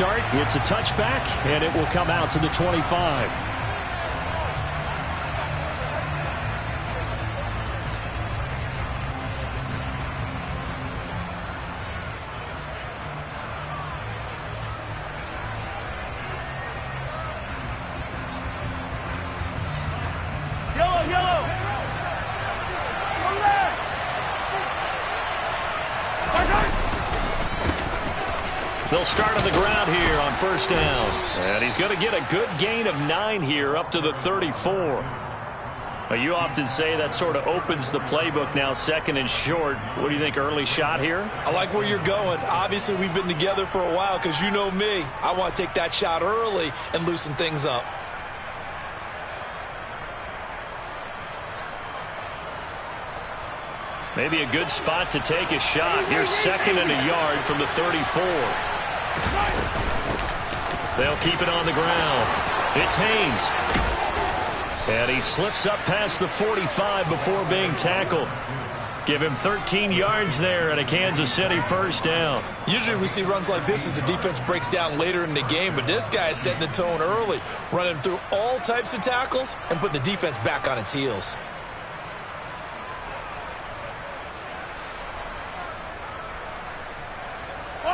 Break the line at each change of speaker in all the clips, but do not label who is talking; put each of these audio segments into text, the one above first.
start. It's a touchback, and it will come out to the 25. They'll start on the ground here on first down. And he's going to get a good gain of 9 here up to the 34. You often say that sort of opens the playbook now, second and short. What do you think, early shot here?
I like where you're going. Obviously, we've been together for a while because you know me. I want to take that shot early and loosen things up.
Maybe a good spot to take a shot. Here's second and a yard from the 34. They'll keep it on the ground. It's Haynes. And he slips up past the 45 before being tackled. Give him 13 yards there and a Kansas City first down.
Usually we see runs like this as the defense breaks down later in the game, but this guy is setting the tone early, running through all types of tackles and putting the defense back on its heels.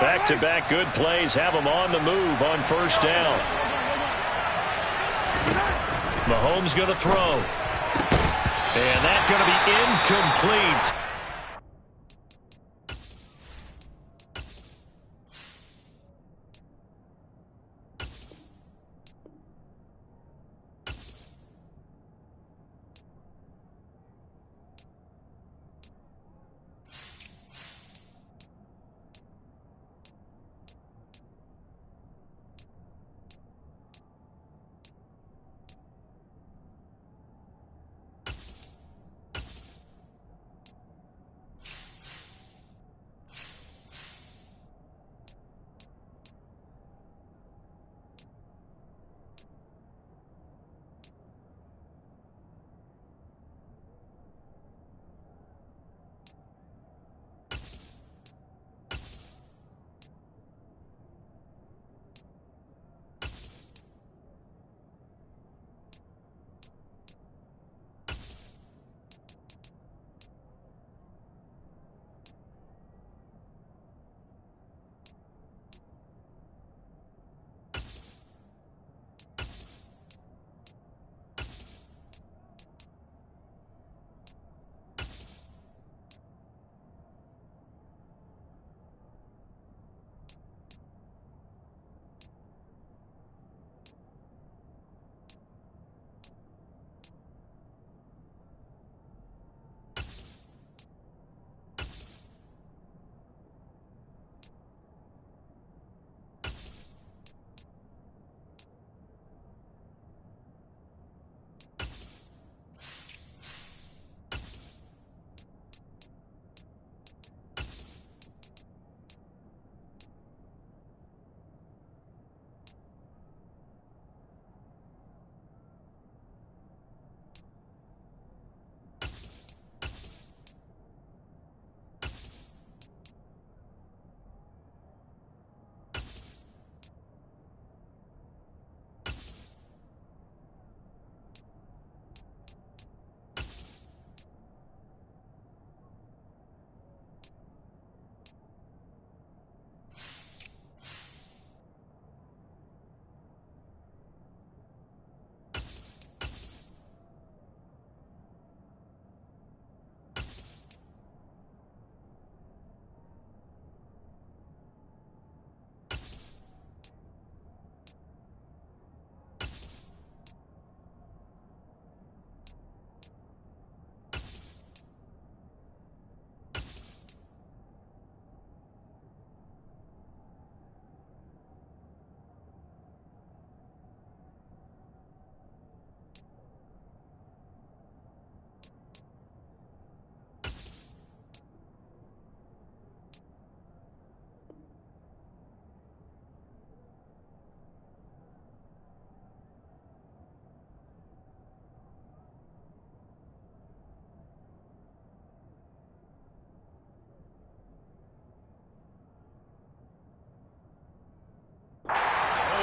Back-to-back good plays have them on the move on first down. Mahomes going to throw. And that's going to be incomplete.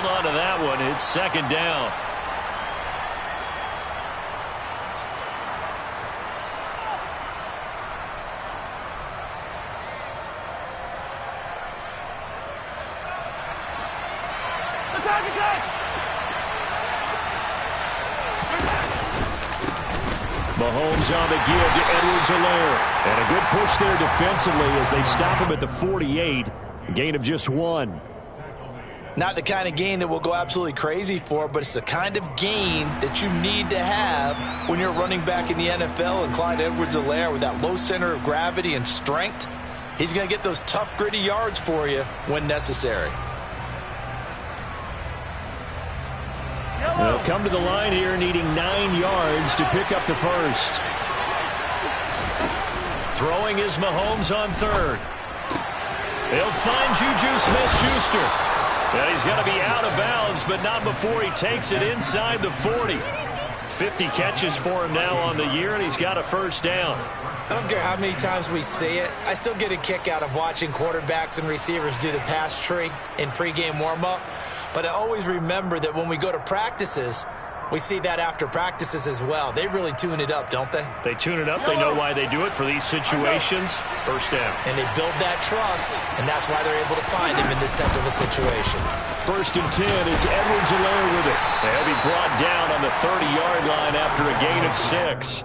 hold on to that one. It's second down. Mahomes on the give to Edwards-Helaire. And a good push there defensively as they stop him at the 48. A gain of just 1.
Not the kind of gain that we'll go absolutely crazy for, but it's the kind of gain that you need to have when you're running back in the NFL. And Clyde Edwards-Helaire, with that low center of gravity and strength, he's going to get those tough, gritty yards for you when necessary.
They'll come to the line here needing 9 yards to pick up the first. Throwing is Mahomes on third. They'll find Juju Smith-Schuster. And he's going to be out of bounds, but not before he takes it inside the 40. 50 catches for him now on the year, and he's got a first down.
I don't care how many times we see it. I still get a kick out of watching quarterbacks and receivers do the pass tree in pregame warm-up. But I always remember that when we go to practices, we see that after practices as well. They really tune it up, don't they?
They tune it up. They know why they do it for these situations. First down.
And they build that trust, and that's why they're able to find him in this type of a situation.
First and 10, it's Edwards-Helaire with it. They'll be brought down on the 30-yard line after a gain of 6.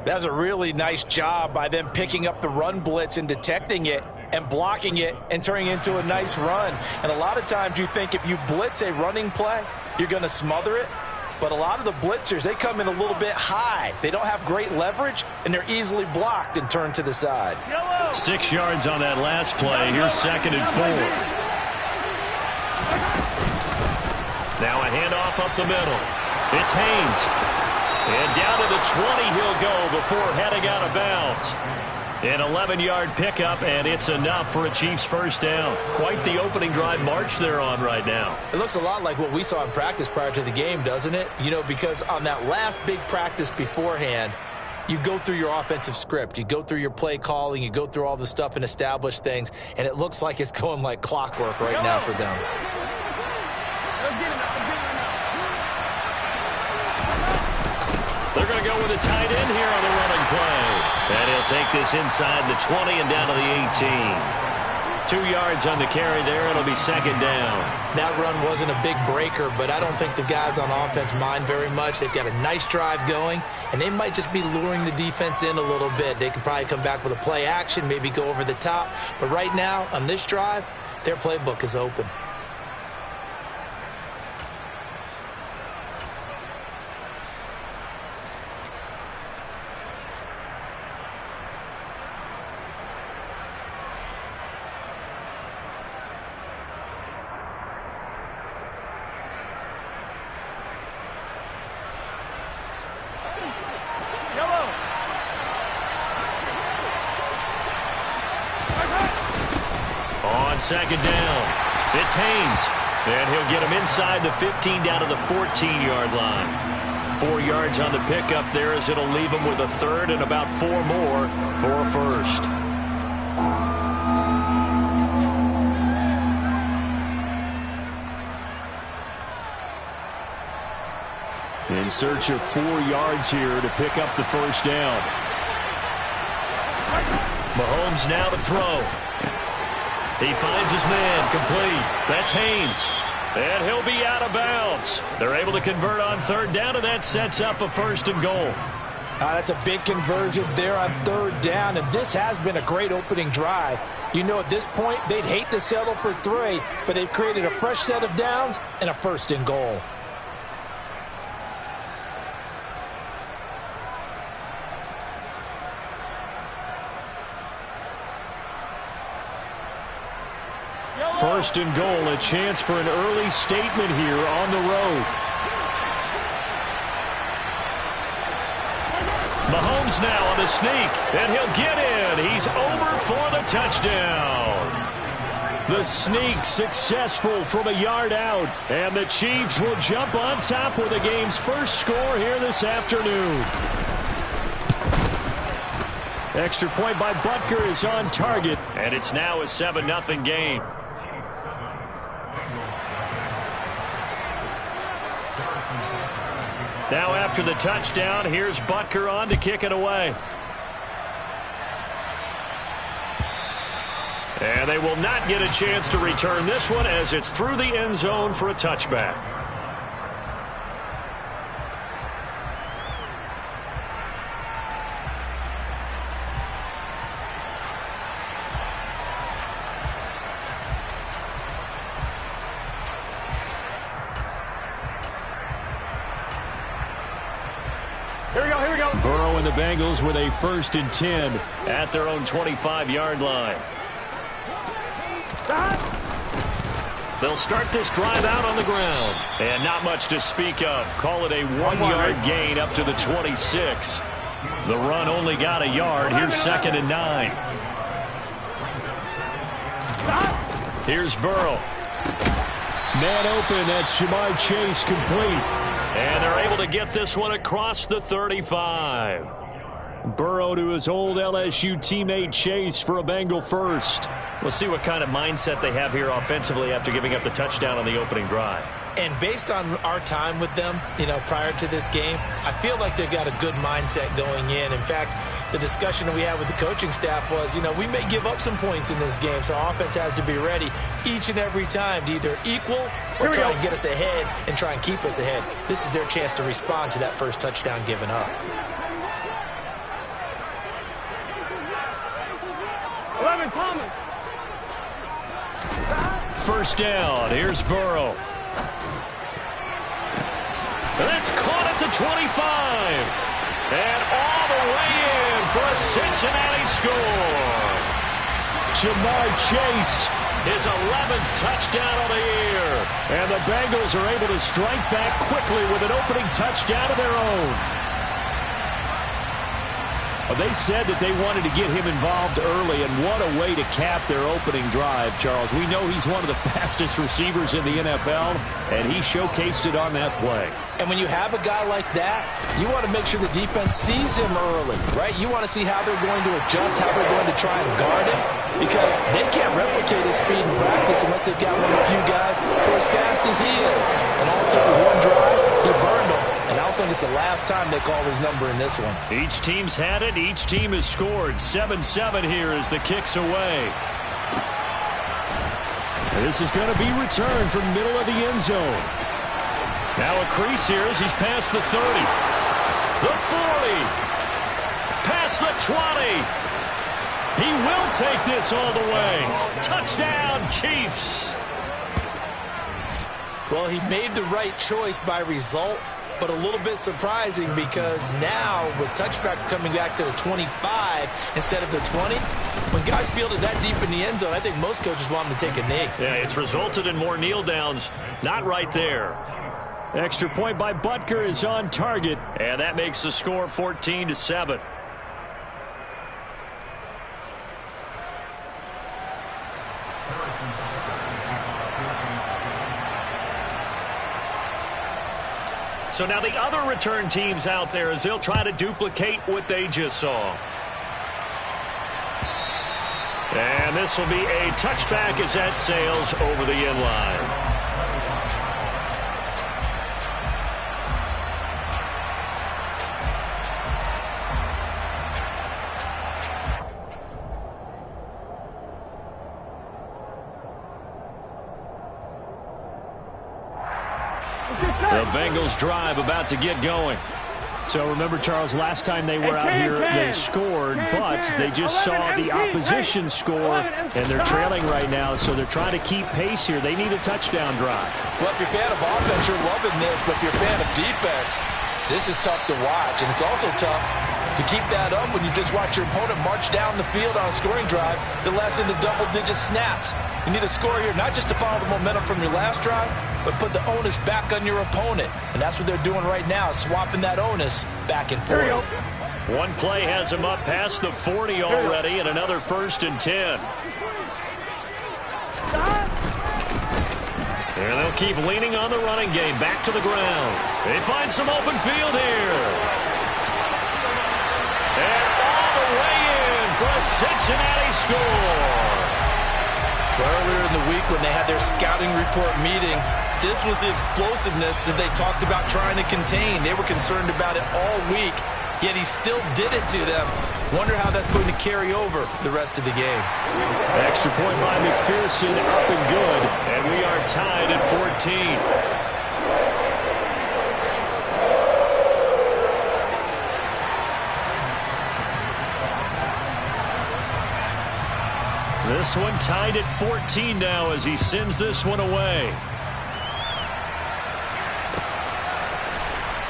That's a really nice job by them picking up the run blitz and detecting it and blocking it and turning it into a nice run. And a lot of times you think if you blitz a running play, you're going to smother it. But a lot of the blitzers, they come in a little bit high. They don't have great leverage, and they're easily blocked and turned to the side.
6 yards on that last play. Here's second and 4. Now a handoff up the middle. It's Haynes. And down to the 20 he'll go before heading out of bounds. An 11-yard pickup, and it's enough for a Chiefs first down. Quite the opening drive march they're on right now.
It looks a lot like what we saw in practice prior to the game, doesn't it? You know, because on that last big practice beforehand, you go through your offensive script. You go through your play calling. You go through all the stuff and establish things, and it looks like it's going like clockwork right now for them.
They're going to go with a tight end here on the running play. And he'll take this inside the 20 and down to the 18. 2 yards on the carry there. It'll be second down.
That run wasn't a big breaker, but I don't think the guys on offense mind very much. They've got a nice drive going, and they might just be luring the defense in a little bit. They could probably come back with a play action, maybe go over the top. But right now, on this drive, their playbook is open.
Second down. It's Haynes. And he'll get him inside the 15 down to the 14-yard line. 4 yards on the pickup there as it'll leave him with a third and about 4 more for a first. In search of 4 yards here to pick up the first down. Mahomes now to throw. He finds his man, complete. That's Haynes. And he'll be out of bounds. They're able to convert on third down, and that sets up a first and goal.
That's a big conversion there on third down, and this has been a great opening drive. You know, at this point, they'd hate to settle for 3, but they've created a fresh set of downs and a first and goal.
First and goal, a chance for an early statement here on the road. Mahomes now on the sneak, and he'll get in. He's over for the touchdown. The sneak successful from a yard out, and the Chiefs will jump on top with the game's first score here this afternoon. Extra point by Butker is on target, and it's now a 7-0 game. Now after the touchdown, here's Butker on to kick it away. And they will not get a chance to return this one as it's through the end zone for a touchback.
Here we go.
Burrow and the Bengals with a 1st and 10 at their own 25-yard line. They'll start this drive out on the ground. And not much to speak of. Call it a 1-yard gain up to the 26. The run only got a yard. Here's 2nd and 9. Here's Burrow. Man open. That's Jamar Chase complete. And they're able to get this one across the 35. Burrow to his old LSU teammate Chase for a Bengal first. We'll see what kind of mindset they have here offensively after giving up the touchdown on the opening drive.
And based on our time with them, prior to this game, I feel like they've got a good mindset going in. In fact, the discussion that we had with the coaching staff was, we may give up some points in this game, so our offense has to be ready each and every time to either equal or try and get us ahead and try and keep us ahead. This is their chance to respond to that first touchdown given up.
11, Thomas.
First down. Here's Burrow. That's caught at the 25. And all the way in for a Cincinnati score. Jamar Chase, his 11th touchdown of the year. And the Bengals are able to strike back quickly with an opening touchdown of their own. They said that they wanted to get him involved early, and what a way to cap their opening drive, Charles. We know he's one of the fastest receivers in the NFL, and he showcased it on that play.
And when you have a guy like that, you want to make sure the defense sees him early, right? You want to see how they're going to adjust, how they're going to try and guard him, because they can't replicate his speed in practice unless they've got one of the few guys who are as fast as he is. And all it took was one drive, he burned them. And I don't think it's the last time they call his number in this one.
Each team's had it. Each team has scored. 7-7 here as the kick's away. And this is going to be returned from the middle of the end zone. Now a crease here as he's past the 30. The 40. Past the 20. He will take this all the way. Touchdown, Chiefs.
Well, he made the right choice by result, but a little bit surprising because now with touchbacks coming back to the 25 instead of the 20, when guys field it that deep in the end zone, I think most coaches want them to take a knee.
Yeah, it's resulted in more kneel downs. Not right there. Extra point by Butker is on target, and that makes the score 14-7. So now the other return teams out there as they'll try to duplicate what they just saw. And this will be a touchback as that sails over the end line. The Bengals drive about to get going. So remember, Charles, last time they were out here, they scored, but they just saw the opposition score, and they're trailing right now, so they're trying to keep pace here. They need a touchdown drive.
Well, if you're a fan of offense, you're loving this, but if you're a fan of defense, this is tough to watch, and it's also tough to keep that up when you just watch your opponent march down the field on a scoring drive that lasts into double-digit snaps. You need a score here, not just to follow the momentum from your last drive, but put the onus back on your opponent. And that's what they're doing right now, swapping that onus back and forth.
One play has them up past the 40 already, and another 1st and 10. And they'll keep leaning on the running game, back to the ground. They find some open field here. And all the way in for a Cincinnati score.
Earlier in the week when they had their scouting report meeting,
this was the explosiveness that they talked about trying to contain. They were concerned about it all week, yet he still did it to them. Wonder how that's going to carry over the rest of the game.
Extra point by McPherson, up and good. And we are tied at 14. This one tied at 14 now as he sends this one away.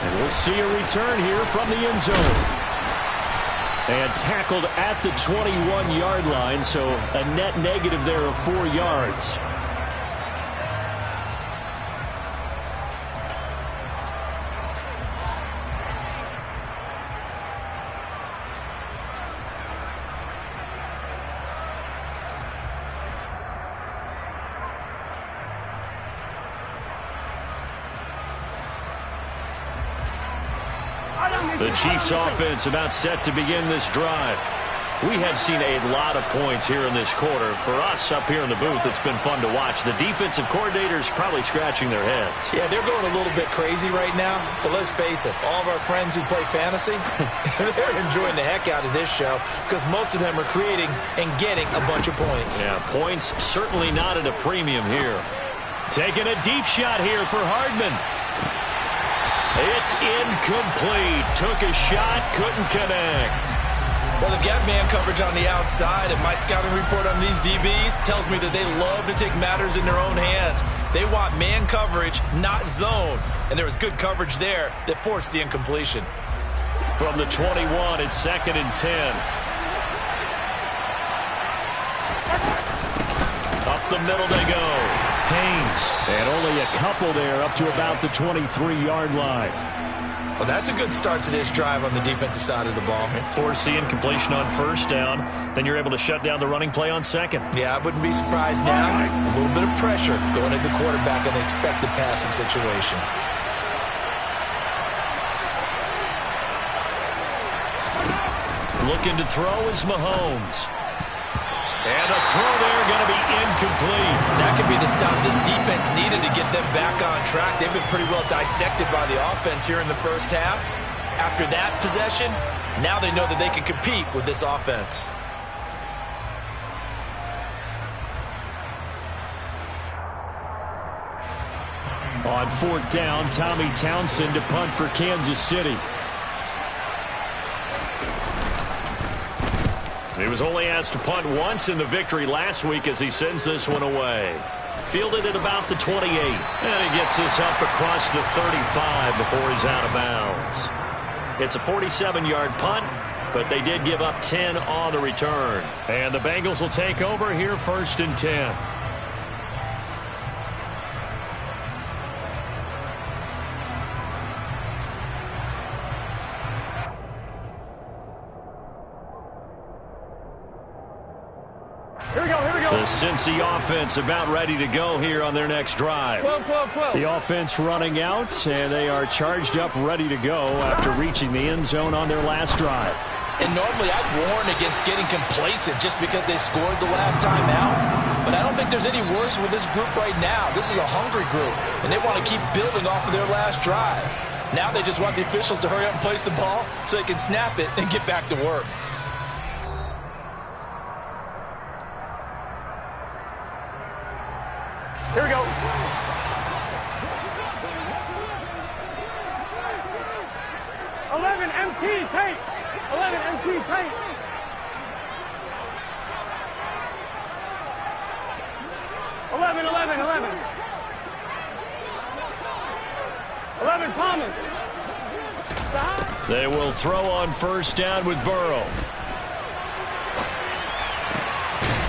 And we'll see a return here from the end zone. And tackled at the 21-yard line, so a net negative there of 4 yards. The Chiefs offense about set to begin this drive. We have seen a lot of points here in this quarter. For us up here in the booth, it's been fun to watch. The defensive coordinators probably scratching their heads.
Yeah, they're going a little bit crazy right now. But let's face it, all of our friends who play fantasy, they're enjoying the heck out of this show because most of them are creating and getting a bunch of points.
Yeah, points certainly not at a premium here. Taking a deep shot here for Hardman. It's incomplete. Took a shot, couldn't connect.
Well, they've got man coverage on the outside, and my scouting report on these DBs tells me that they love to take matters in their own hands. They want man coverage, not zone. And there was good coverage there that forced the incompletion.
From the 21, it's 2nd and 10. Up the middle they go. Haynes, and only a couple there up to about the 23-yard line.
Well, that's a good start to this drive on the defensive side of the ball.
Force the incompletion on first down. Then you're able to shut down the running play on second.
Yeah, I wouldn't be surprised now. A little bit of pressure going at the quarterback in the expected passing situation.
Looking to throw is Mahomes. And a throw there going to be incomplete.
That could be the stop this defense needed to get them back on track. They've been pretty well dissected by the offense here in the first half. After that possession, now they know that they can compete with this offense.
On 4th down, Tommy Townsend to punt for Kansas City. He was only asked to punt once in the victory last week as he sends this one away. Fielded at about the 28. And he gets this up across the 35 before he's out of bounds. It's a 47-yard punt, but they did give up 10 on the return. And the Bengals will take over here 1st and 10. The Cincy offense about ready to go here on their next drive.
12.
The offense running out, and they are charged up, ready to go after reaching the end zone on their last drive.
And normally I'd warn against getting complacent just because they scored the last time out. But I don't think there's any worries with this group right now. This is a hungry group, and they want to keep building off of their last drive. Now they just want the officials to hurry up and place the ball so they can snap it and get back to work.
Here we go. 11 MT tape. 11 MT tape. 11. 11 Thomas. Stop.
They will throw on first down with Burrow.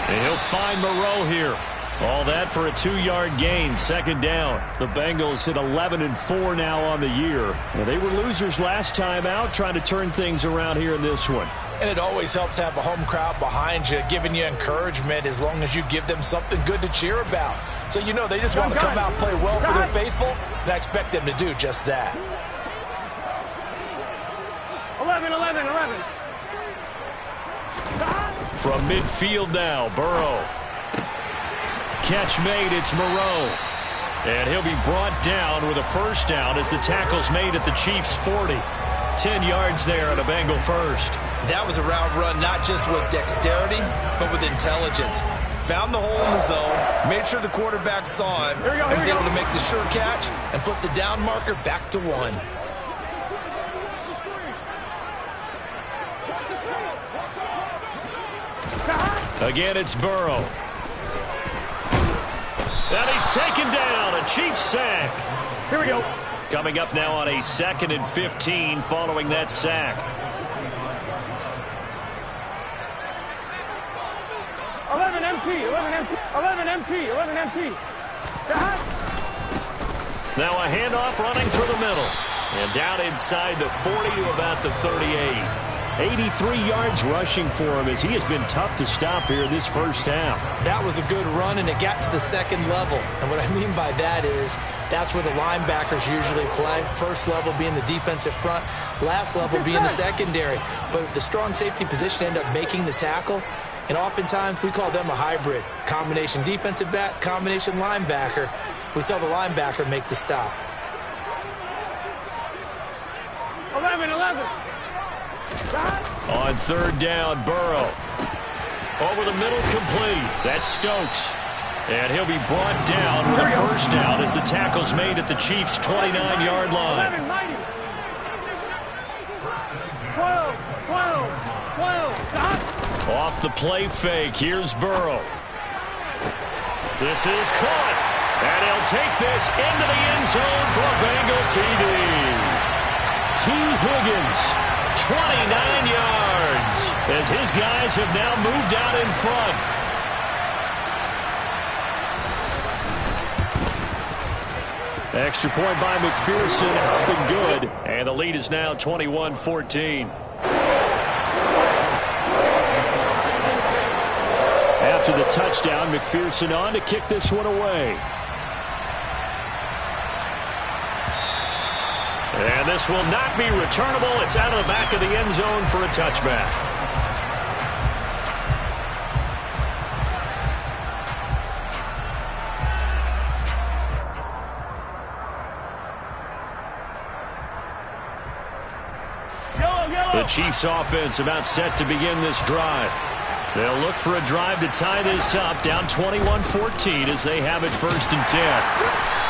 And he'll find Moreau here. All that for a 2-yard gain, 2nd down. The Bengals hit 11-4 now on the year. Well, they were losers last time out, trying to turn things around here in this one.
And it always helps to have a home crowd behind you, giving you encouragement as long as you give them something good to cheer about. So you know they just want to come out and play well for their faithful, and I expect them to do just that.
11.
From midfield now, Burrow. Catch made, it's Moreau. And he'll be brought down with a first down as the tackle's made at the Chiefs' 40. 10 yards there on a Bengal first.
That was a route run not just with dexterity, but with intelligence. Found the hole in the zone, made sure the quarterback saw him, and was able to make the sure catch and flip the down marker back to 1.
Again, it's Burrow. And he's taken down, a Chiefs sack.
Here we go.
Coming up now on a 2nd and 15 following that sack.
11 MT, 11 MT, 11 MT, 11 MT.
Now a handoff running through the middle. And down inside the 40 to about the 38. 83 yards rushing for him as he has been tough to stop here this first half.
That was a good run, and it got to the second level. And what I mean by that is that's where the linebackers usually play. First level being the defensive front, last level being the secondary. But the strong safety position ended up making the tackle. And oftentimes we call them a hybrid. Combination defensive back, combination linebacker. We saw the linebacker make the stop.
11.
On third down, Burrow. Over the middle, complete. That's Stokes. And he'll be brought down with a first down as the tackle's made at the Chiefs' 29-yard line.
11, 90. 12.
Off the play fake, here's Burrow. This is caught. And he'll take this into the end zone for a Bengal TD. T. Higgins, 29 yards, as his guys have now moved out in front. Extra point by McPherson, up and good. And the lead is now 21-14. After the touchdown, McPherson on to kick this one away. And this will not be returnable. It's out of the back of the end zone for a touchback. The Chiefs offense about set to begin this drive. They'll look for a drive to tie this up, down 21-14 as they have it 1st and 10.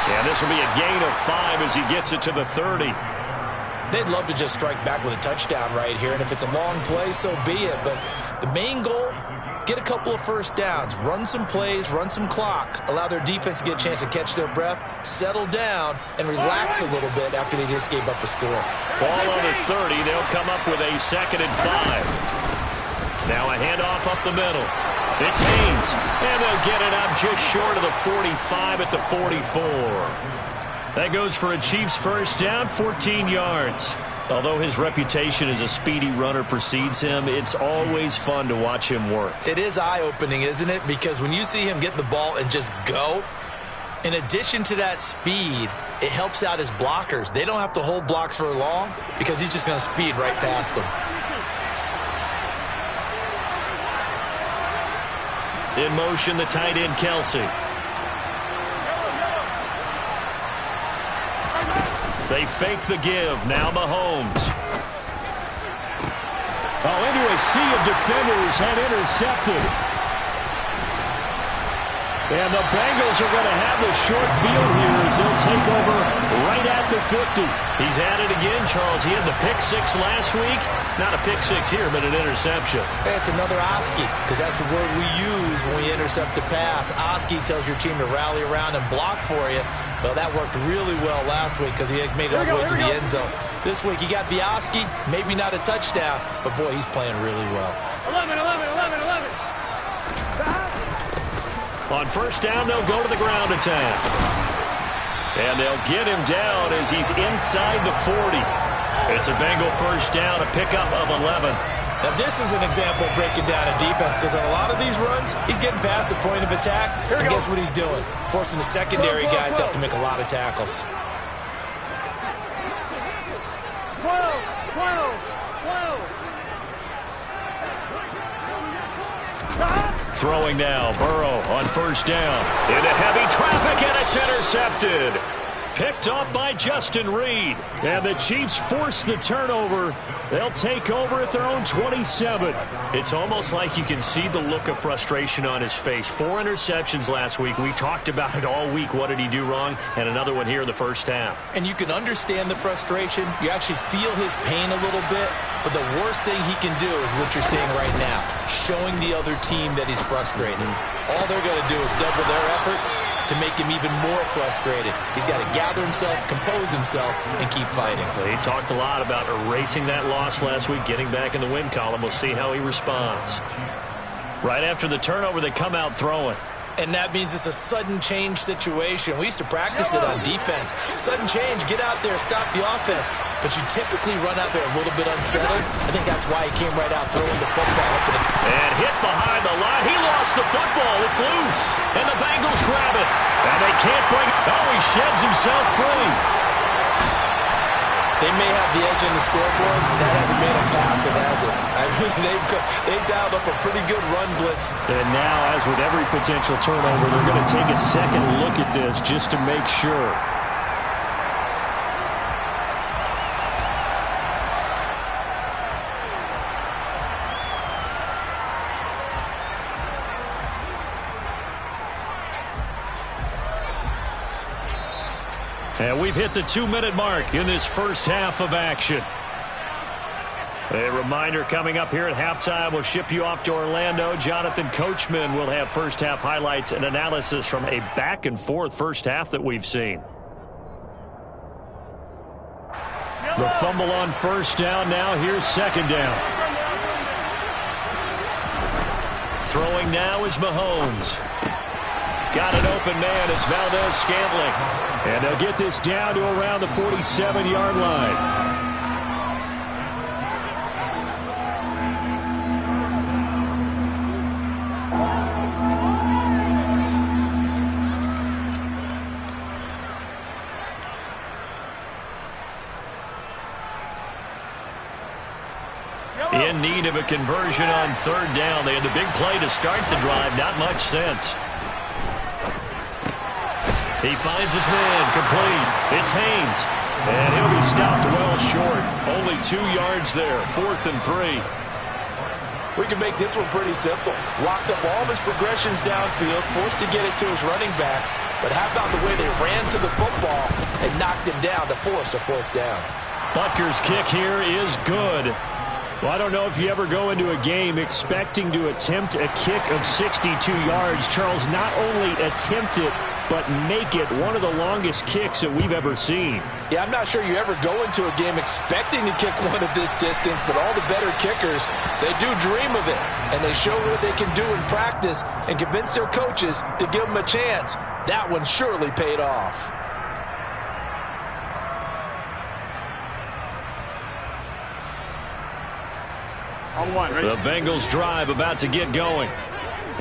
And this will be a gain of 5 as he gets it to the 30.
They'd love to just strike back with a touchdown right here, and if it's a long play, so be it. But the main goal, get a couple of first downs, run some plays, run some clock, allow their defense to get a chance to catch their breath, settle down, and relax a little bit after they just gave up a score.
Ball on the 30. They'll come up with a 2nd and 5. Now a handoff up the middle. It's Haynes, and they'll get it up just short of the 45 at the 44. That goes for a Chiefs first down, 14 yards. Although his reputation as a speedy runner precedes him, it's always fun to watch him work.
It is eye-opening, isn't it? Because when you see him get the ball and just go, in addition to that speed, it helps out his blockers. They don't have to hold blocks for long because he's just going to speed right past them.
In motion, the tight end, Kelsey. They fake the give. Now Mahomes. Oh, into a sea of defenders and intercepted. And the Bengals are going to have the short field here as they'll take over right at the 50. He's at it again, Charles. He had the pick 6 last week. Not a pick 6 here, but an interception.
Hey, it's another Oski, because that's the word we use when we intercept a pass. Oski tells your team to rally around and block for you. Well, that worked really well last week because he had made it all the way to the end zone. This week, he got the Oski, maybe not a touchdown, but boy, he's playing really well.
11.
On first down, they'll go to the ground attack. And they'll get him down as he's inside the 40. It's a Bengal first down, a pickup of 11.
Now, this is an example of breaking down a defense because on a lot of these runs, he's getting past the point of attack, and guess what he's doing? Forcing the secondary guys to have to make a lot of tackles.
12.
5 Throwing now, Burrow on first down. Into heavy traffic, and it's intercepted. Picked up by Justin Reed. And the Chiefs force the turnover. They'll take over at their own 27. It's almost like you can see the look of frustration on his face. 4 interceptions last week. We talked about it all week. What did he do wrong? And another one here in the first half.
And you can understand the frustration. You actually feel his pain a little bit. But the worst thing he can do is what you're seeing right now, showing the other team that he's frustrated. All they're going to do is double their efforts to make him even more frustrated. He's got to gather himself, compose himself, and keep fighting.
Well, he talked a lot about erasing that loss last week, getting back in the win column. We'll see how he responds. Right after the turnover, they come out throwing.
And that means it's a sudden change situation. We used to practice it on defense. Sudden change, get out there, stop the offense. But you typically run out there a little bit unsettled. I think that's why he came right out throwing the football.
And hit behind the line. He lost the football. It's loose. And the Bengals grab it. And they can't bring it. Oh, he sheds himself free.
They may have the edge on the scoreboard, but that hasn't made them pass it, has it? I mean, they've dialed up a pretty good run blitz.
And now, as with every potential turnover, they're going to take a second look at this just to make sure. And we've hit the 2-minute mark in this first half of action. A reminder coming up here at halftime, we'll ship you off to Orlando. Jonathan Coachman will have first half highlights and analysis from a back-and-forth first half that we've seen. The fumble on first down. Now here's second down. Throwing now is Mahomes. Got an open man. It's Valdez-Scantling. And they'll get this down to around the 47-yard line. In need of a conversion on third down. They had the big play to start the drive. Not much sense. He finds his man, complete. It's Haynes. And he'll be stopped well short. Only 2 yards there, 4th and 3.
We can make this one pretty simple. Locked up all of his progressions downfield, forced to get it to his running back. But how about the way they ran to the football and knocked him down to force a 4th down?
Butker's kick here is good. Well, I don't know if you ever go into a game expecting to attempt a kick of 62 yards. Charles, not only attempt it, but make it one of the longest kicks that we've ever seen.
Yeah, I'm not sure you ever go into a game expecting to kick one of this distance, but all the better kickers, they do dream of it, and they show what they can do in practice and convince their coaches to give them a chance. That one surely paid off.
The Bengals drive about to get going.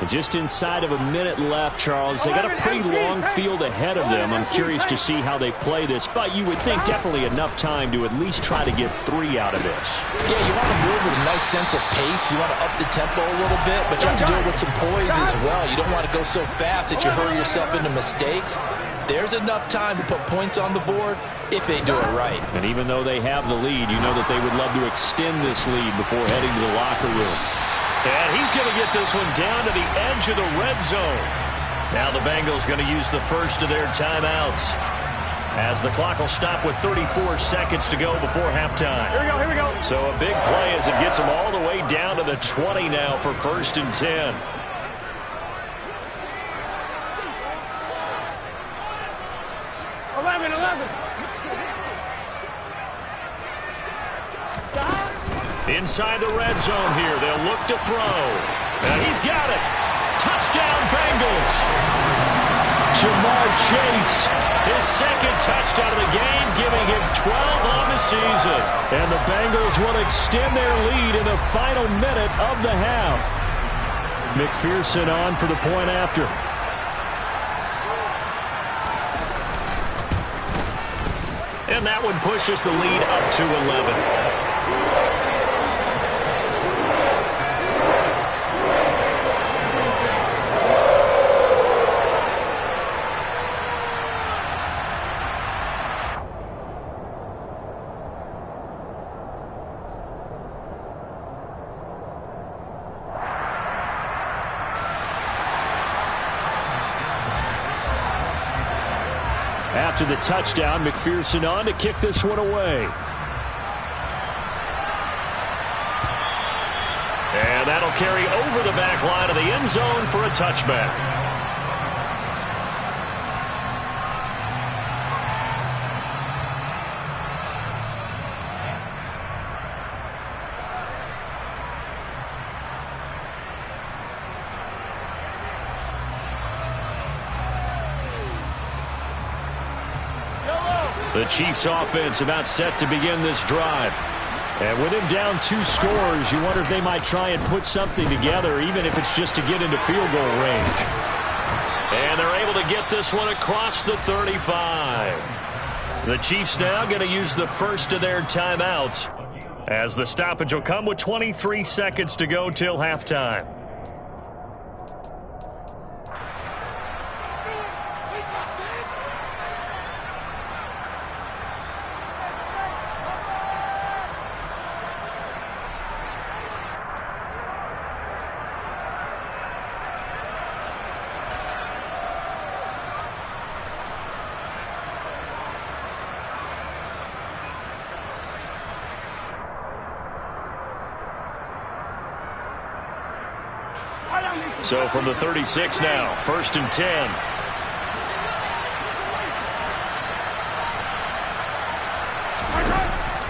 And just inside of a minute left, Charles. They got a pretty long field ahead of them. I'm curious to see how they play this, but you would think definitely enough time to at least try to get 3 out of this.
Yeah, you want to move with a nice sense of pace. You want to up the tempo a little bit, but you have to do it with some poise as well. You don't want to go so fast that you hurry yourself into mistakes. There's enough time to put points on the board if they do it right.
And even though they have the lead, you know that they would love to extend this lead before heading to the locker room. And he's going to get this one down to the edge of the red zone. Now the Bengals going to use the first of their timeouts, as the clock will stop with 34 seconds to go before halftime.
Here we go.
So a big play as it gets them all the way down to the 20 now for 1st and 10. Inside the red zone here. They'll look to throw. And he's got it. Touchdown, Bengals. Jamar Chase, his second touchdown of the game, giving him 12 on the season. And the Bengals will extend their lead in the final minute of the half. McPherson on for the point after. And that one pushes the lead up to 11. After the touchdown, McPherson on to kick this one away. And that'll carry over the back line of the end zone for a touchback. The Chiefs offense about set to begin this drive. And with him down 2 scores, you wonder if they might try and put something together, even if it's just to get into field goal range. And they're able to get this one across the 35. The Chiefs now going to use the first of their timeouts, as the stoppage will come with 23 seconds to go till halftime. So from the 36 now, 1st and 10.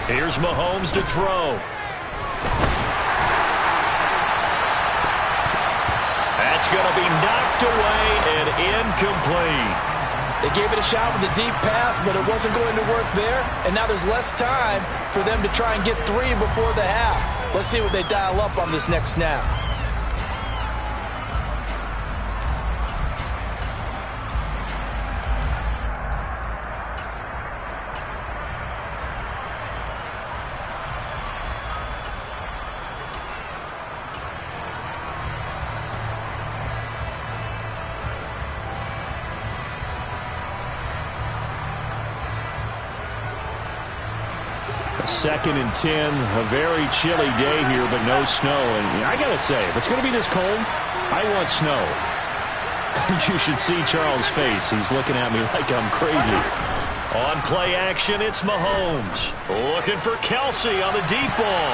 Here's Mahomes to throw. That's going to be knocked away and incomplete.
They gave it a shot with a deep pass, but it wasn't going to work there. And now there's less time for them to try and get 3 before the half. Let's see what they dial up on this next snap.
Second and 10, a very chilly day here, but no snow. And I got to say, if it's going to be this cold, I want snow. You should see Charles' face. He's looking at me like I'm crazy. On play action, it's Mahomes. Looking for Kelsey on the deep ball.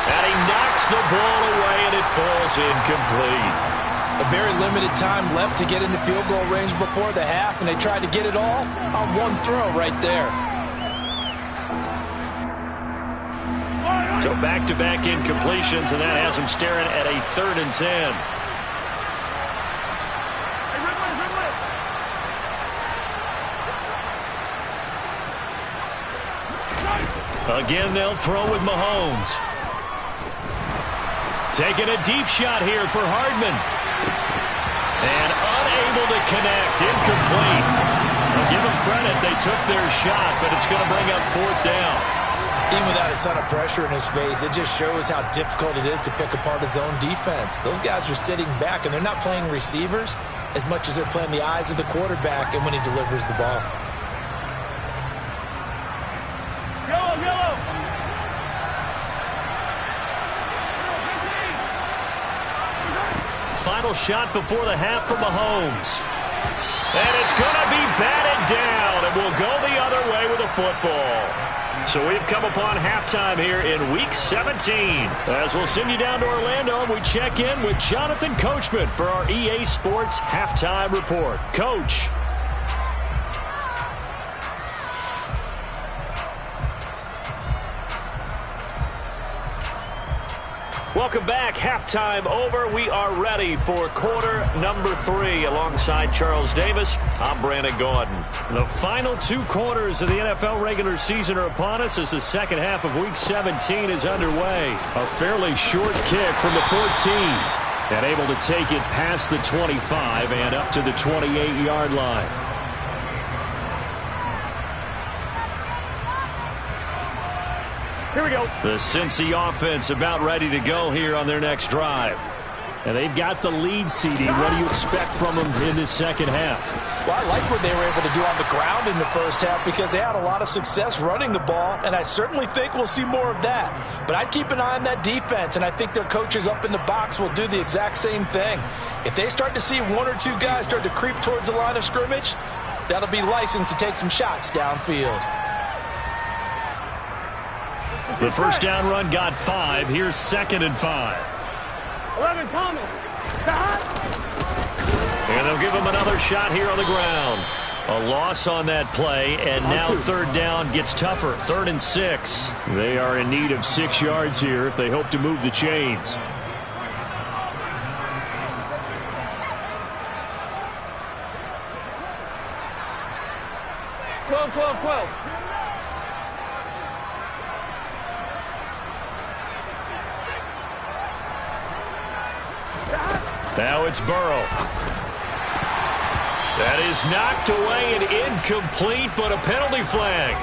And he knocks the ball away, and it falls incomplete.
A very limited time left to get into field goal range before the half, and they tried to get it all on one throw right there.
So back-to-back incompletions, and that has him staring at a 3rd and 10. Again, they'll throw with Mahomes. Taking a deep shot here for Hardman. And unable to connect, incomplete. I'll give them credit, they took their shot, but it's going to bring up 4th down.
Even without a ton of pressure in his face, it just shows how difficult it is to pick apart his own defense. Those guys are sitting back, and they're not playing receivers as much as they're playing the eyes of the quarterback and when he delivers the ball.
Yellow.
Final shot before the half for Mahomes. And it's going to be batted down, and we'll go the other way with the football. So we've come upon halftime here in Week 17. As we'll send you down to Orlando, and we check in with Jonathan Coachman for our EA Sports Halftime Report. Coach. Welcome back. Halftime over. We are ready for quarter number 3. Alongside Charles Davis, I'm Brandon Gordon. The final 2 quarters of the NFL regular season are upon us as the second half of Week 17 is underway. A fairly short kick from the 14. And able to take it past the 25 and up to the 28-yard line.
Here we go.
The Cincy offense about ready to go here on their next drive. And they've got the lead seeding. What do you expect from them in this second half?
Well, I like what they were able to do on the ground in the first half because they had a lot of success running the ball, and I certainly think we'll see more of that. But I'd keep an eye on that defense, and I think their coaches up in the box will do the exact same thing. If they start to see 1 or 2 guys start to creep towards the line of scrimmage, that'll be licensed to take some shots downfield.
The first down run got 5. Here's 2nd and 5.
11, Thomas.
And they'll give him another shot here on the ground. A loss on that play, and now 3rd down gets tougher. 3rd and 6. They are in need of 6 yards here if they hope to move the chains.
Twelve.
Now it's Burrow. That is knocked away and incomplete, but a penalty flag.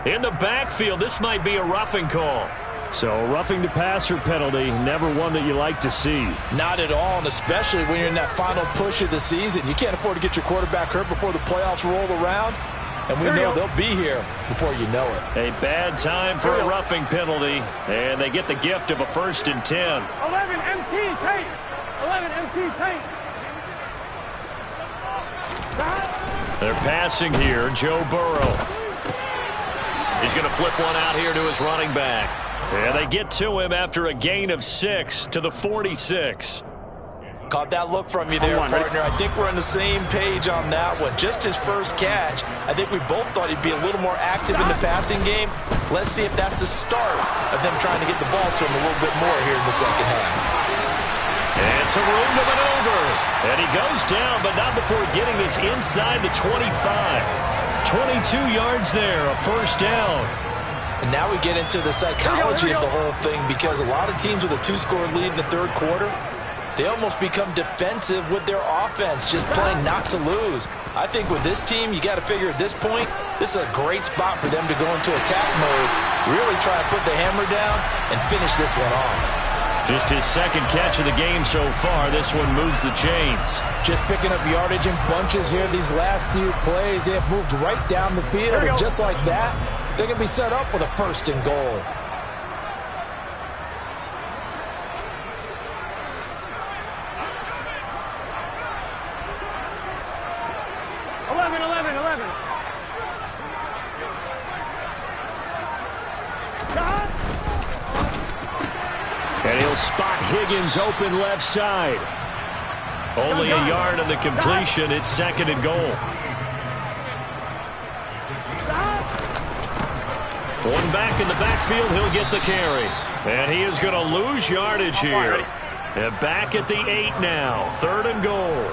In the backfield, this might be a roughing call. So roughing the passer penalty, never one that you like to see.
Not at all, and especially when you're in that final push of the season. You can't afford to get your quarterback hurt before the playoffs roll around. And we know they'll be here before you know it.
A bad time for a roughing penalty, and they get the gift of a 1st and 10.
11 MT, Tate. 11 MT, Tate.
They're passing here. Joe Burrow. He's going to flip one out here to his running back. And they get to him after a gain of 6 to the 46.
Caught that look from you there, partner. I think we're on the same page on that one. Just his first catch. I think we both thought he'd be a little more active in the passing game. Let's see if that's the start of them trying to get the ball to him a little bit more here in the second half.
And some room to maneuver. And he goes down, but not before getting this inside the 25. 22 yards there, a 1st down.
And now we get into the psychology of the whole thing, because a lot of teams with a 2-score lead in the 3rd quarter, they almost become defensive with their offense, just playing not to lose. I think with this team, you got to figure at this point, this is a great spot for them to go into attack mode, really try to put the hammer down and finish this one off.
Just his 2nd catch of the game so far. This one moves the chains.
Just picking up yardage in bunches here these last few plays. They have moved right down the field, and just like that, they're going to be set up with a 1st and goal.
And he'll spot Higgins open left side. Only a yard on the completion. It's 2nd and goal. One back in the backfield. He'll get the carry. And he is going to lose yardage here. And back at the 8 now. 3rd and goal.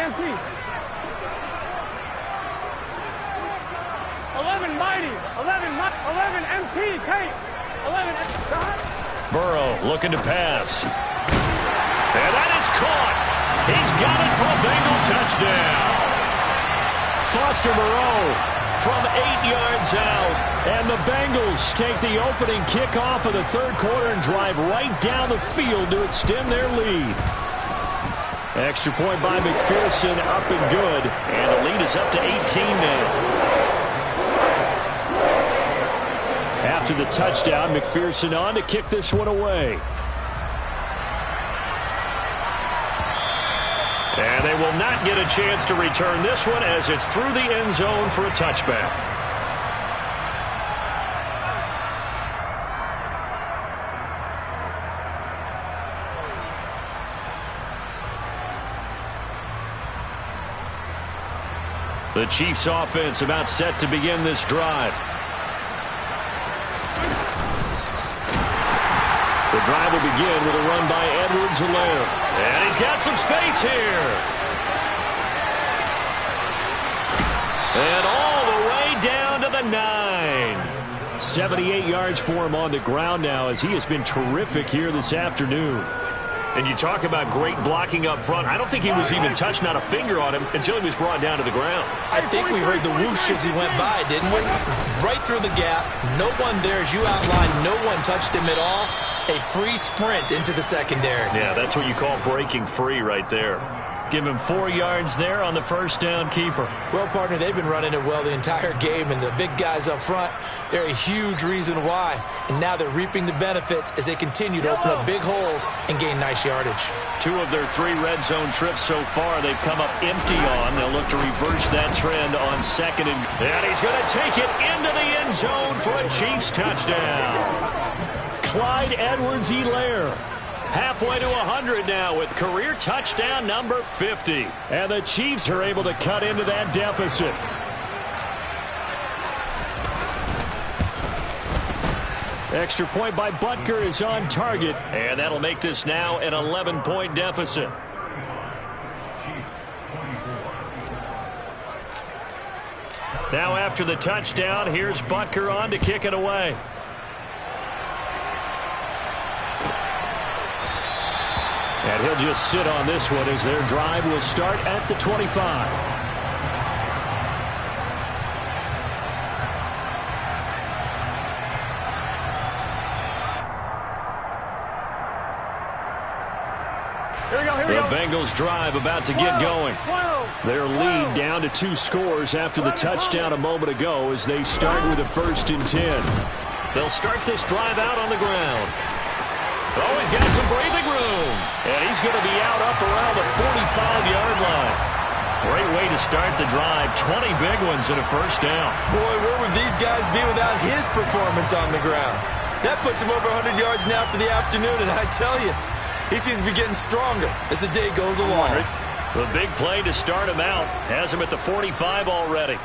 MT. 11 mighty. 11 MT, Kate. 11 shot.
Burrow looking to pass. And that is caught. He's got it for a Bengal touchdown. Foster Moreau from 8 yards out. And the Bengals take the opening kickoff of the 3rd quarter and drive right down the field to extend their lead. Extra point by McPherson, up and good. And the lead is up to 18 now. After the touchdown, McPherson on to kick this one away. And they will not get a chance to return this one as it's through the end zone for a touchback. The Chiefs offense about set to begin this drive. The drive will begin with a run by Edwards-Helaire. And he's got some space here. And all the way down to the 9. 78 yards for him on the ground now as he has been terrific here this afternoon. And you talk about great blocking up front. I don't think he was even touched, not a finger on him, until he was brought down to the ground.
I think we heard the whoosh as he went by, didn't we? Right through the gap. No one there, as you outlined. No one touched him at all. A free sprint into the secondary.
Yeah, that's what you call breaking free right there. Give him 4 yards there on the first down keeper.
Well, partner, they've been running it well the entire game, and the big guys up front, they're a huge reason why. And now they're reaping the benefits as they continue to open up big holes and gain nice yardage.
2 of their 3 red zone trips so far, they've come up empty on. They'll look to reverse that trend on second. And he's going to take it into the end zone for a Chiefs touchdown. Clyde Edwards-Helaire. Halfway to 100 now with career touchdown number 50. And the Chiefs are able to cut into that deficit. Extra point by Butker is on target. And that'll make this now an 11-point deficit. Now after the touchdown, here's Butker on to kick it away. And he'll just sit on this one as their drive will start at the 25. The Bengals drive about to get going. Their lead down to 2 scores after the touchdown a moment ago as they start with a 1st and 10. They'll start this drive out on the ground. Oh, he's got some breathing room. And he's going to be out up around the 45-yard line. Great way to start the drive. 20 big ones and a 1st down.
Boy, where would these guys be without his performance on the ground? That puts him over 100 yards now for the afternoon, and I tell you, he seems to be getting stronger as the day goes along.
The big play to start him out has him at the 45 already.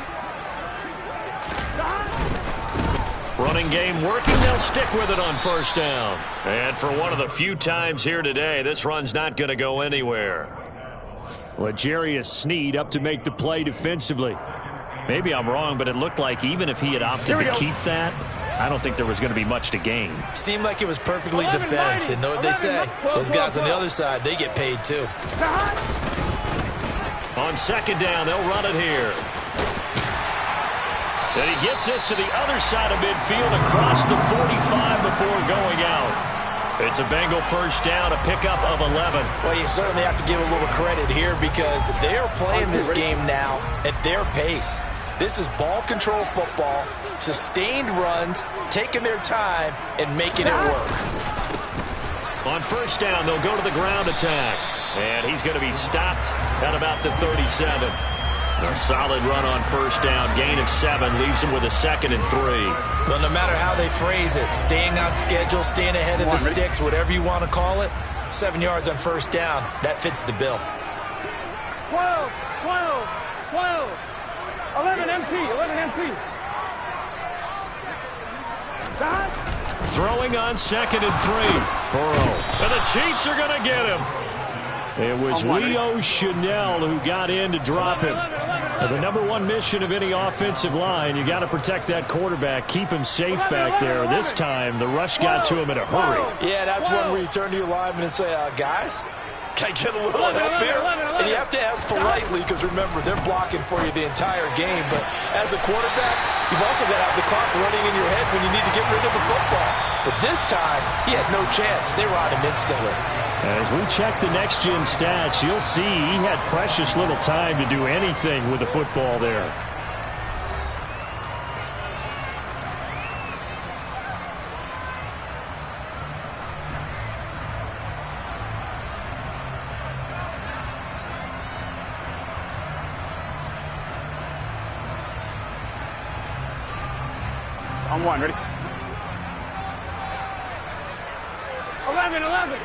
Running game working. They'll stick with it on 1st down. And for one of the few times here today, this run's not going to go anywhere. L'Jarius Sneed up to make the play defensively. Maybe I'm wrong, but it looked like even if he had opted to keep that, I don't think there was going to be much to gain.
Seemed like it was perfectly defense. And know what they say? Those guys on the other side, they get paid too.
On 2nd down, they'll run it here. And he gets this to the other side of midfield across the 45 before going out. It's a Bengal 1st down, a pickup of 11.
Well, you certainly have to give a little credit here because they are playing this game now at their pace. This is ball control football, sustained runs, taking their time, and making it work.
On 1st down, they'll go to the ground attack. And he's going to be stopped at about the 37. A solid run on 1st down. Gain of 7 leaves him with a 2nd and 3.
Well, no matter how they phrase it, staying on schedule, staying ahead of the sticks, whatever you want to call it, 7 yards on 1st down, that fits the bill.
12, 12, 12. 11 MT, 11 MT.
Throwing on 2nd and 3. Burrow. And the Chiefs are going to get him. It was Leo Chanel who got in to drop him. The number 1 mission of any offensive line, you got to protect that quarterback, keep him safe back there. This time, the rush got to him in a hurry.
Yeah, that's one where you turn to your lineman and say, guys, can I get a little help here? And you have to ask politely because, remember, they're blocking for you the entire game. But as a quarterback, you've also got to have the clock running in your head when you need to get rid of the football. But this time, he had no chance. They were on him instantly.
As we check the next-gen stats, you'll see he had precious little time to do anything with the football there.
On 1, ready? 11, 11.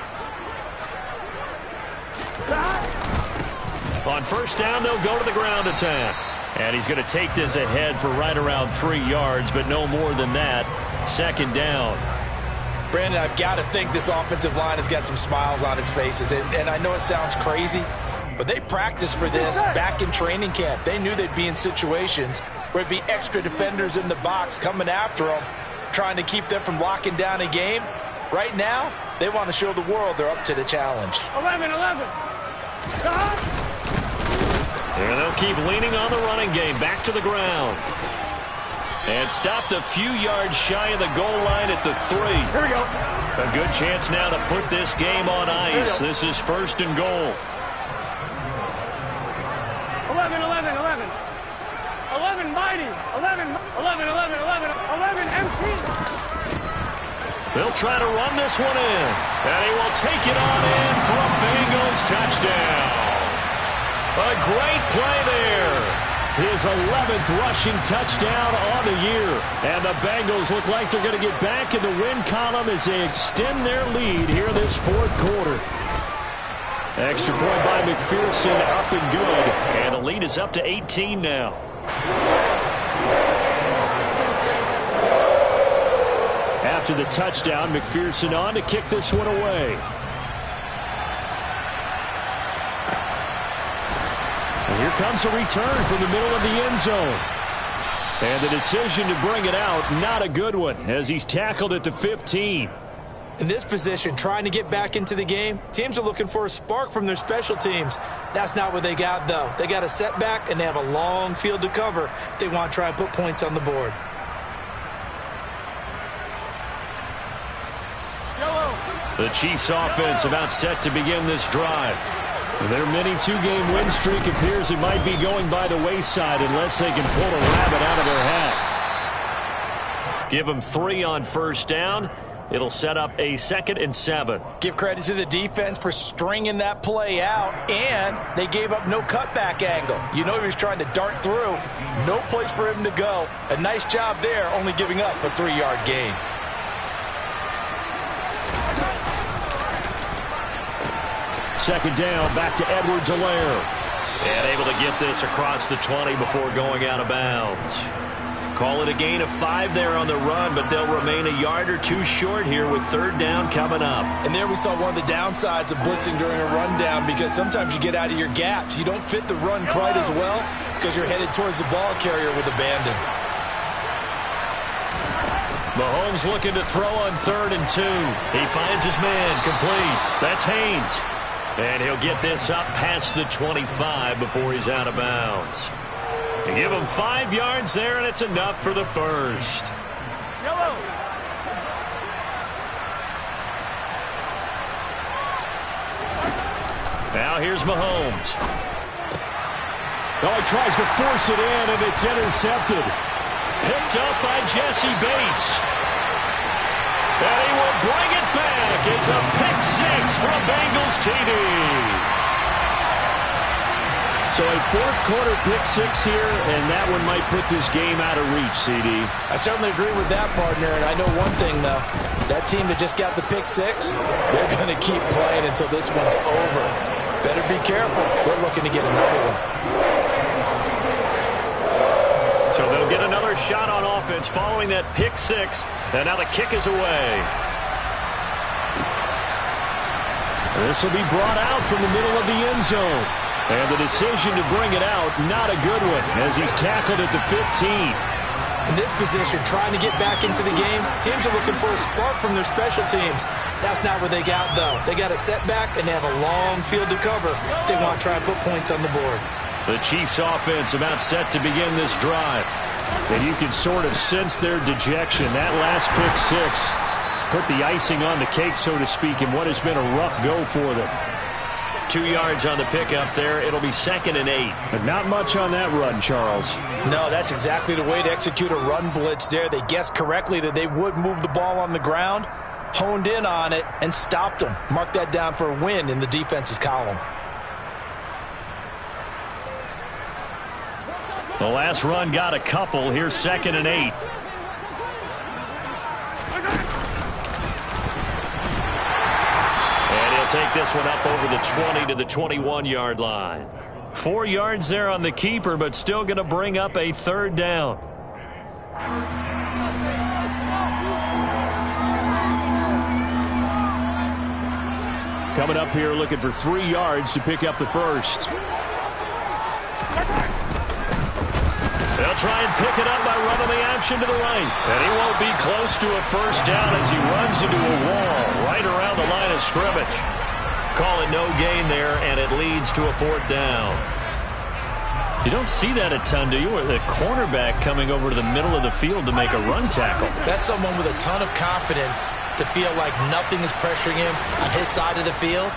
On 1st down, they'll go to the ground attack. And he's going to take this ahead for right around 3 yards, but no more than that. 2nd down.
Brandon, I've got to think this offensive line has got some smiles on its faces. And I know it sounds crazy, but they practiced for this back in training camp. They knew they'd be in situations where it'd be extra defenders in the box coming after them, trying to keep them from locking down a game. Right now, they want to show the world they're up to the challenge.
11, 11.
And they'll keep leaning on the running game. Back to the ground. And stopped a few yards shy of the goal line at the 3.
Here we go.
A good chance now to put this game on ice. This is 1st and goal. They'll try to run this one in. And he will take it on in for a Bengals touchdown. A great play there. His 11th rushing touchdown on the year. And the Bengals look like they're going to get back in the win column as they extend their lead here this fourth quarter. Extra point by McPherson, up and good. And the lead is up to 18 now. After the touchdown, McPherson on to kick this one away. And here comes a return from the middle of the end zone. And the decision to bring it out, not a good one, as he's tackled at the 15.
In this position, trying to get back into the game, teams are looking for a spark from their special teams. That's not what they got, though. They got a setback, and they have a long field to cover if they want to try and put points on the board.
The Chiefs' offense about set to begin this drive. Their mini two-game win streak appears it might be going by the wayside unless they can pull a rabbit out of their hat. Give them 3 on first down. It'll set up a 2nd and 7.
Give credit to the defense for stringing that play out, and they gave up no cutback angle. You know he was trying to dart through. No place for him to go. A nice job there, only giving up a 3-yard gain.
Second down, back to Edwards-Helaire. And able to get this across the 20 before going out of bounds. Call it a gain of 5 there on the run, but they'll remain a yard or 2 short here with third down coming up.
And there we saw one of the downsides of blitzing during a rundown, because sometimes you get out of your gaps. You don't fit the run quite as well because you're headed towards the ball carrier with abandon.
Mahomes looking to throw on 3rd and 2. He finds his man complete. That's Haynes. And he'll get this up past the 25 before he's out of bounds. They give him 5 yards there, and it's enough for the first.
Yellow.
Now here's Mahomes. Oh, he tries to force it in, and it's intercepted. Picked up by Jesse Bates. And he will bring it back. It's a pick-6 from Bengals TD. So a fourth quarter pick-6 here, and that one might put this game out of reach, CD.
I certainly agree with that, partner. And I know one thing, though. That team that just got the pick-6, they're going to keep playing until this one's over. Better be careful. They're looking to get another one.
So they'll get another shot on offense following that pick-6. And now the kick is away. This will be brought out from the middle of the end zone. And the decision to bring it out, not a good one, as he's tackled at the 15.
In this position, trying to get back into the game, teams are looking for a spark from their special teams. That's not what they got, though. They got a setback, and they have a long field to cover if they want to try and put points on the board.
The Chiefs' offense about set to begin this drive. And you can sort of sense their dejection. That last pick-6 put the icing on the cake, so to speak, in what has been a rough go for them. 2 yards on the pickup there. It'll be 2nd and 8.
But not much on that run, Charles. No, that's exactly the way to execute a run blitz there. They guessed correctly that they would move the ball on the ground, honed in on it, and stopped them. Mark that down for a win in the defense's column.
The last run got a couple. Here's 2nd and 8. And he'll take this one up over the 20 to the 21-yard line. 4 yards there on the keeper, but still going to bring up a third down. Coming up here looking for 3 yards to pick up the first. They'll try and pick it up by running the option to the right. And he won't be close to a first down as he runs into a wall right around the line of scrimmage. Call it no gain there, and it leads to a 4th down. You don't see that a ton, do you? With a cornerback coming over to the middle of the field to make a run tackle.
That's someone with a ton of confidence to feel like nothing is pressuring him on his side of the field.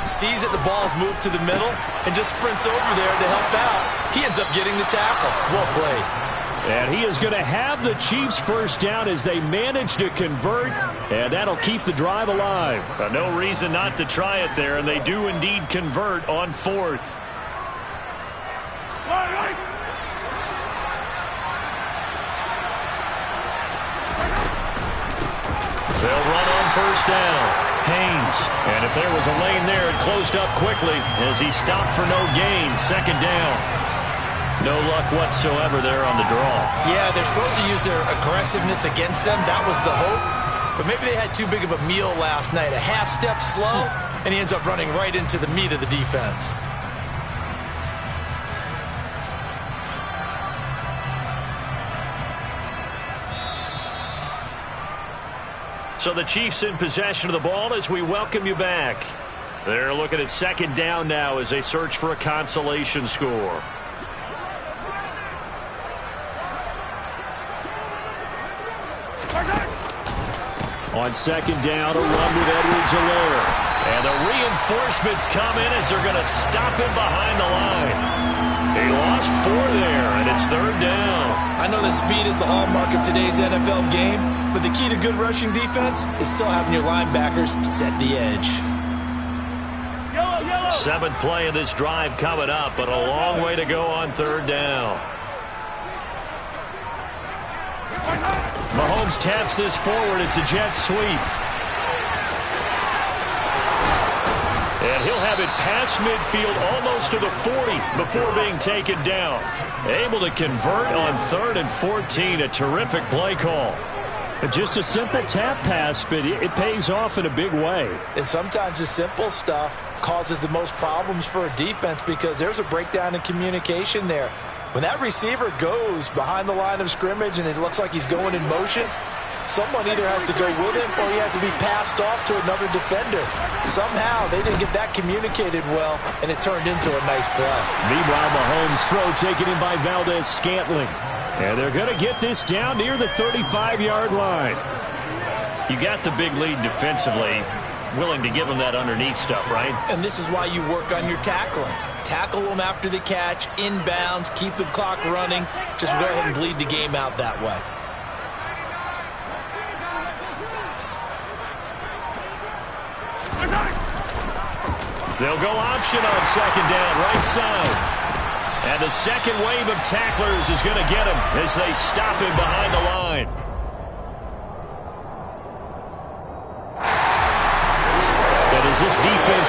Sees that the ball's moved to the middle and just sprints over there to help out. He ends up getting the tackle. Well played.
And he is going to have the Chiefs first down as they manage to convert, and that'll keep the drive alive. No reason not to try it there, and they do indeed convert on fourth. They'll run on first down. Haynes, and if there was a lane there, it closed up quickly as he stopped for no gain. Second down. No luck whatsoever there on the draw.
Yeah, they're supposed to use their aggressiveness against them. That was the hope. But maybe they had too big of a meal last night. A half step slow, and he ends up running right into the meat of the defense.
So the Chiefs in possession of the ball as we welcome you back. They're looking at second down now as they search for a consolation score. On second down, a run with Edwards-Helaire. And the reinforcements come in as they're going to stop him behind the line. He lost 4 there, and it's third down.
I know that speed is the hallmark of today's NFL game, but the key to good rushing defense is still having your linebackers set the edge.
Seventh play of this drive coming up, but a long way to go on third down. Mahomes taps this forward. It's a jet sweep. And he'll have it past midfield almost to the 40 before being taken down. Able to convert on 3rd and 14. A terrific play call. Just a simple tap pass, but it pays off in a big way.
And sometimes the simple stuff causes the most problems for a defense because there's a breakdown in communication there. When that receiver goes behind the line of scrimmage and it looks like he's going in motion, someone either has to go with him or he has to be passed off to another defender. Somehow they didn't get that communicated well, and it turned into a nice play.
Meanwhile, Mahomes' throw taken in by Valdez-Scantling. And they're going to get this down near the 35-yard line. You got the big lead defensively, willing to give him that underneath stuff, right?
And this is why you work on your tackling. Tackle them after the catch, inbounds, keep the clock running. Just go ahead and bleed the game out that way.
They'll go option on second down, right side. And the second wave of tacklers is going to get him as they stop him behind the line.